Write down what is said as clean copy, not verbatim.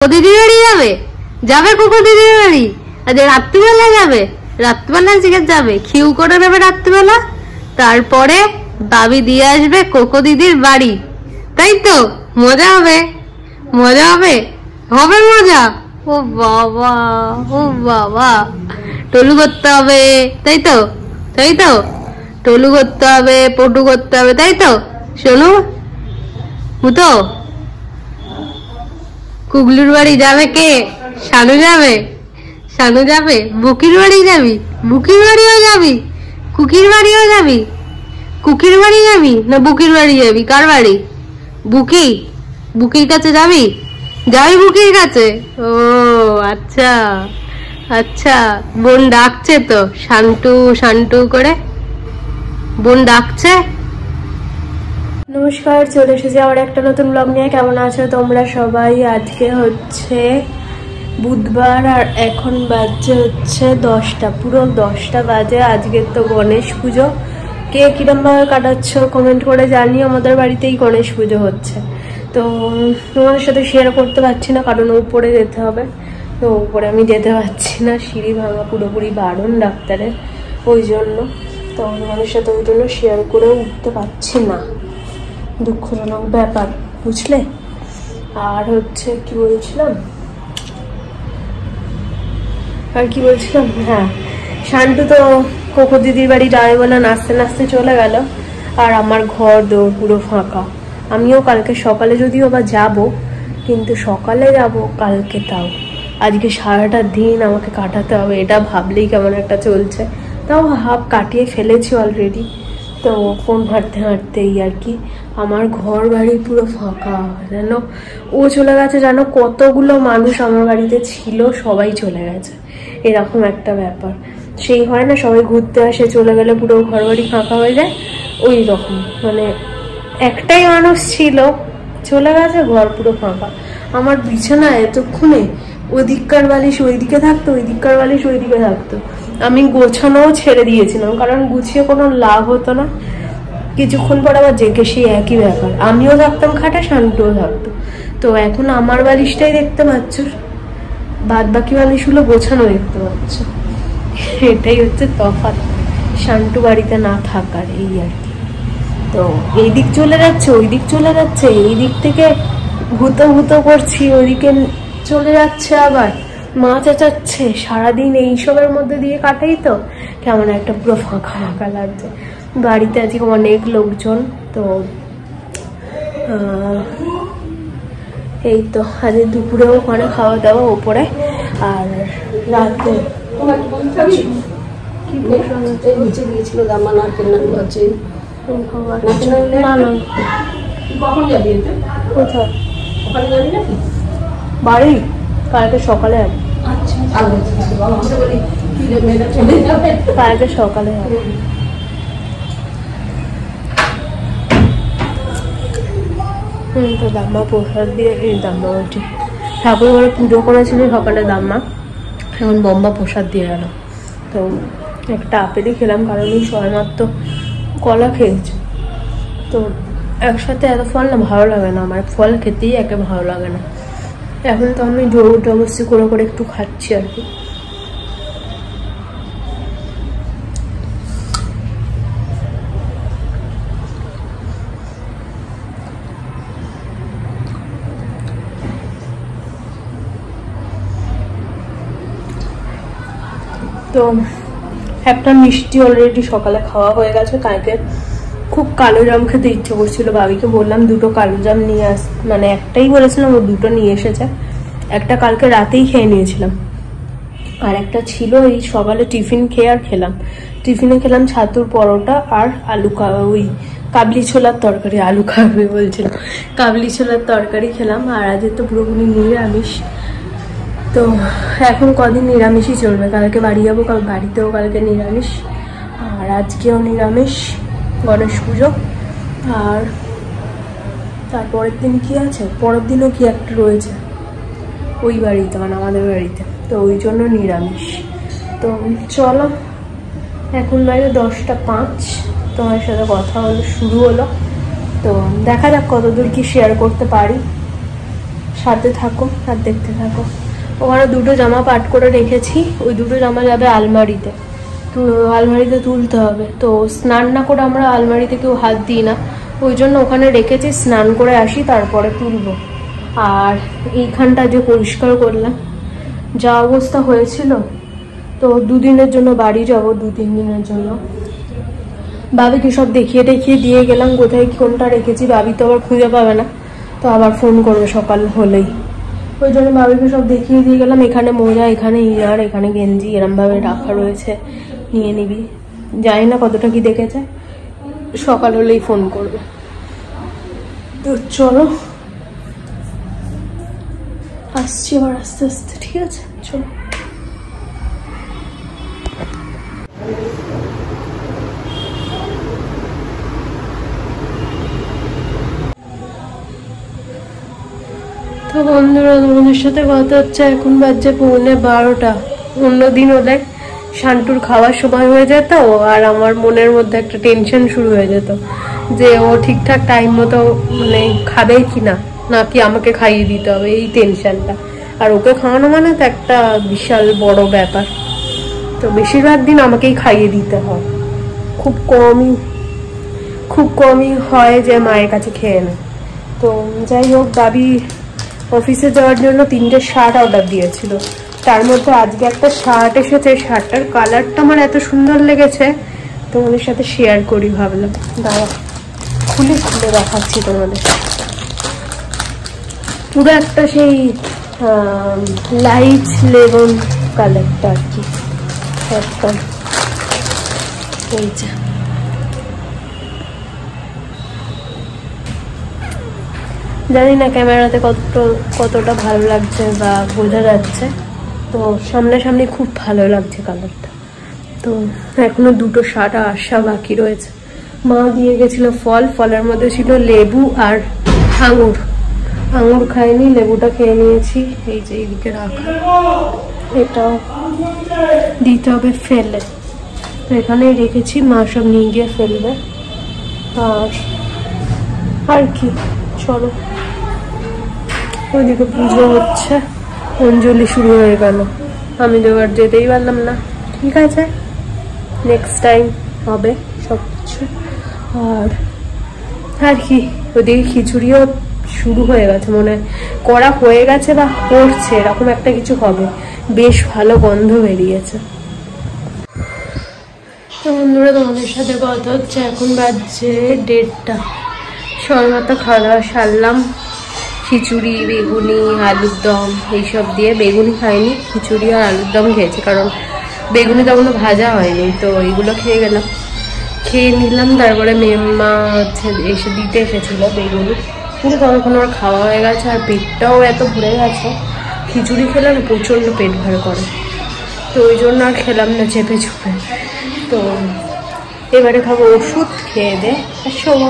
দিদির বাড়ি যাবে, যাবে কোকো দিদির বাড়ি। আজ রাত্রিবেলা যাবে, রাত্রিবেলা আজকে যাবে, খিউ করে নেবে রাত্রিবেলা। তারপরে দাবি দিয়ে আসবে কোকো দিদির বাড়ি, তাই তো? মজা হবে, মজা হবে, হবে মজা। ও বাবা, ও বাবা, টলু করতে হবে, তাই তো? তাই তো, টলু করতে হবে, পটু করতে হবে, তাই তো? শোনো মুতো, কুগলুর বাড়ি যাবে কে? শানু যাবে, শানু যাবে। বুকির বাড়ি যাবি, বুকির বাড়িও যাবি, কুকির বাড়িও যাবি, কুকির বাড়ি যাবি না বুকির বাড়ি যাবি? কার বাড়ি? বুকি, বুকির কাছে যাবি, যাবি বুকির কাছে। ও আচ্ছা আচ্ছা, বোন ডাকছে তো, শান্টু শান্টু করে বোন ডাকছে। নমস্কার, চলে এসেছি আবার একটা নতুন ব্লগ নিয়ে। কেমন আছো তোমরা সবাই? আজকে হচ্ছে বুধবার আর এখন বাজছে হচ্ছে 10টা, পুরো 10টা বাজে। আজকে তো গণেশ পুজো। কে কিরম ভাবে কাটাচ্ছ কমেন্ট করে জানিও। আমাদের বাড়িতেই গণেশ পুজো হচ্ছে, তো তোমাদের সাথে শেয়ার করতে পারছি না কারণ উপরে যেতে হবে। তো উপরে আমি যেতে পারছি না, সিঁড়ি ভাঙা পুরোপুরি বারণ ডাক্তারের, ওই জন্য। তো তোমাদের সাথে ওই জন্য শেয়ার করে উঠতে পারছি না, দুঃখজনক ব্যাপার, বুঝলে। আর হচ্ছে কি বলছিলাম, হ্যাঁ, শান্টু তো কোকো দিদির বাড়ি যাবে বলে নাচতে নাচতে চলে গেল। আর আমার ঘর দৌড় পুরো ফাঁকা। আমিও কালকে সকালে যদিও বা যাব, কিন্তু সকালে যাব কালকে, তাও আজকে সারাটা দিন আমাকে কাটাতে হবে, এটা ভাবলেই কেমন একটা চলছে। তাও হাফ কাটিয়ে ফেলেছি অলরেডি। তো ফোন হাঁটতে হাঁটতেই আর কি, আমার ঘর বাড়ি পুরো ফাঁকা। জানো ও চলে গেছে, জানো কতগুলো মানুষ আমার বাড়িতে ছিল সবাই চলে গেছে, এরকম একটা ব্যাপার। সেই হয় না, সবাই ঘুরতে আসে, চলে গেলে পুরো ঘর বাড়ি ফাঁকা হয়ে যায়, ওই রকম। মানে একটাই মানুষ ছিল, চলে গেছে, ঘর পুরো ফাঁকা। আমার বিছানা এতক্ষণে ওদিককার বালিশ ওইদিকে থাকতো, ওইদিককার বালিশ ওইদিকে থাকতো। আমি গোছানোও ছেড়ে দিয়েছিলাম, কারণ গুছিয়ে কোনো লাভ হতো না। কিছুক্ষণ পর আবার জেগে সেই একই ব্যাপার, আমিও থাকতাম খাটে, শান্তুও থাকতো। তো এখন আমার বালিশটাই দেখতে পাচ্ছ, বাদ বাকি বালিশগুলো গোছানো দেখতে পাচ্ছ। এটাই হচ্ছে তফাৎ শান্টু বাড়িতে না থাকার, এই আর কি। তো এই দিক চলে যাচ্ছে, ওই দিক চলে যাচ্ছে, এই দিক থেকে ভূত ভূত করছি, ওইদিকে চলে যাচ্ছে, আবার মা চেঁচাচ্ছে। সারাদিন এইসবের মধ্যে দিয়ে কাটাই তো, কেমন একটা পুরো ফাঁকা ফাঁকা লাগছে। বাড়িতে আজকে অনেক লোকজন, তো এই তো আজ দুপুরেও ওখানে খাওয়া দাওয়া ওপরে, আর রাতে নিচে গিয়েছিল দামা নারকেল নাড়ু আছে। কখন যাবি? কোথায়? ওখানে যাবি নাকি? বাড়ি কালকে সকালে হবে। আচ্ছা, কালকে সকালে হবে। তো দাম্মা প্রসাদ দিয়ে, এই দাম্মা বলছি, ঠাকুর ঘরে পুজো করেছিল সকালে দাম্মা, এখন বম্বা প্রসাদ দিয়ে গেল। তো একটা আপেলই খেলাম, কারণ এই সবেমাত্র কলা খেয়েছি। তো একসাথে এত ফল না ভালো লাগে না আমার, ফল খেতেই একে ভালো লাগে না। এখন তো আমি জোর জবরদস্তি করে করে একটু খাচ্ছি আর কি। তো একটা মিষ্টি অলরেডি সকালে খাওয়া হয়ে গেছে। কালকে খুব কালো জাম খেতে ইচ্ছে করছিল, ভাবিকে বললাম দুটো কালো জাম নিয়ে আস, মানে একটাই বলেছিলাম, ও দুটো নিয়ে এসেছে। একটা কালকে রাতেই খেয়ে নিয়েছিলাম, আর একটা ছিল এই সকালে টিফিন খেয়ে আর খেলাম। টিফিনে খেলাম ছাতুর পরোটা আর ওই কাবলি ছোলার তরকারি, আলু খাবে বলছিলাম, কাবলি ছোলার তরকারি খেলাম। আর আজ তো পুরোপুরি নিরামিষ। তো এখন কদিন নিরামিষই চলবে, কালকে বাড়ি যাবো, বাড়িতেও কালকে নিরামিষ, আর আজকেও নিরামিষ, গণেশ পুজো। আর তারপরের দিন কি আছে, পরের দিনও কি একটা রয়েছে ওই বাড়িতে, মানে আমাদের বাড়িতে, তো ওই জন্য নিরামিষ। তো চলো, এখন বাজে 10টা 5, তোমার সাথে কথা হলো, শুরু হলো। তো দেখা যাক কতদূর কি শেয়ার করতে পারি। সাথে থাকো আর দেখতে থাকো। ওখানে দুটো জামা পাট করে রেখেছি, ওই দুটো জামা যাবে আলমারিতে, তো আলমারিতে তুলতে হবে। তো স্নান না করে আমরা আলমারিতে কেউ হাত দিই না, ওই জন্য ওখানে রেখেছি, স্নান করে আসি তারপরে তুলবো। আর এইখানটা যে পরিষ্কার করলাম, যা অবস্থা হয়েছিল, তো দুদিনের জন্য বাড়ি যাব, 2-3 দিনের জন্য। বাবিকে সব দেখিয়ে দিয়ে গেলাম কোথায় কোনটা রেখেছি, বাবি তো আবার খুঁজে পাবে না, তো আবার ফোন করবে সকাল হলেই, ওই জন্য বাবিকে সব দেখিয়ে দিয়ে গেলাম। এখানে মোজা, এখানে ইয়ার, এখানে গেঞ্জি এরমভাবে রাখা রয়েছে, নিয়ে নিবি। জানি না কতটা কি দেখেছে, সকাল হলেই ফোন করবে। তো চলো আসছি আবার আস্তে আস্তে, ঠিক আছে চলো। তো বন্ধুরা, তোমাদের সাথে কথা হচ্ছে, এখন বাজছে 11:15। অন্যদিন হলে শান্টুর খাওয়ার সময় হয়ে যেত আর আমার মনের মধ্যে একটা টেনশন শুরু হয়ে যেত যে ও ঠিকঠাক টাইম মতো মানে খাবে কিনা, নাকি আমাকে খাইয়ে দিতে হবে, এই টেনশনটা। আর ওকে খাওয়ানো মানে তো একটা বিশাল বড় ব্যাপার। তো বেশিরভাগ দিন আমাকেই খাইয়ে দিতে হয়, খুব কমই হয় যে মায়ের কাছে খেয়ে নেয়। তো যাই হোক, বাবি অফিসে যাওয়ার জন্য 3টে শার্ট অর্ডার দিয়েছিল, তার মধ্যে আজকে একটা শার্ট এসেছে। শার্টটার কালারটা আমার এত সুন্দর লেগেছে, তোমাদের সাথে শেয়ার করি ভাবলাম। দাঁড়া, খুলে দেখাচ্ছি তোমাদের। পুরো একটা সেই লাইট লেমন কালারটা আর কি, একদম। এই যে জানি না ক্যামেরাতে কতটা ভালো লাগছে বা বোঝা যাচ্ছে, তো সামনাসামনি খুব ভালো লাগছে কালারটা। তো এখনো 2টো শার্ট আসা বাকি রয়েছে। মা দিয়ে গেছিল ফলের মধ্যে ছিল লেবু আর আঙুর খাইনি, লেবুটা খেয়ে নিয়েছি। এই যে এইদিকে রাখা, এটাও দিতে হবে ফেলে, তো এখানেই রেখেছি, মা সব নিয়ে গিয়ে ফেলবে। আর কি, চলো। ওইদিকে পুজো হচ্ছে, অঞ্জলি শুরু হয়ে গেল, আমি তো আর যেতেই পারলাম না। ঠিক আছে, নেক্সট টাইম হবে সব কিছু। আর কি, ওদিকে খিচুড়িও শুরু হয়ে গেছে, মনে করা হয়ে গেছে বা করছে, এরকম একটা কিছু হবে, বেশ ভালো গন্ধ বেরিয়েছে। তো বন্ধুরা, তোমাদের সাথে কথা হচ্ছে, এখন বাজছে 1:30। সবেমাত্র খাওয়া দাওয়া সারলাম, খিচুড়ি, বেগুনি, আলুর দম এইসব দিয়ে। বেগুনি খাইনি, খিচুড়ি আর আলুর দম খেয়েছি, কারণ বেগুনি তখনও ভাজা হয়নি, তো এইগুলো খেয়ে নিলাম। তারপরে মেম্মা হচ্ছে এসে দিতে এসেছিলো বেগুনি, কিন্তু তখন আমার খাওয়া হয়ে গেছে আর পেটটাও এত ভরে গেছে। খিচুড়ি খেলে না প্রচণ্ড পেট ভার করে, তো ওই জন্য আর খেলাম না চেপে চুপে। তো এবারে খাবো ওষুধ, খেয়ে দে আর শোবো।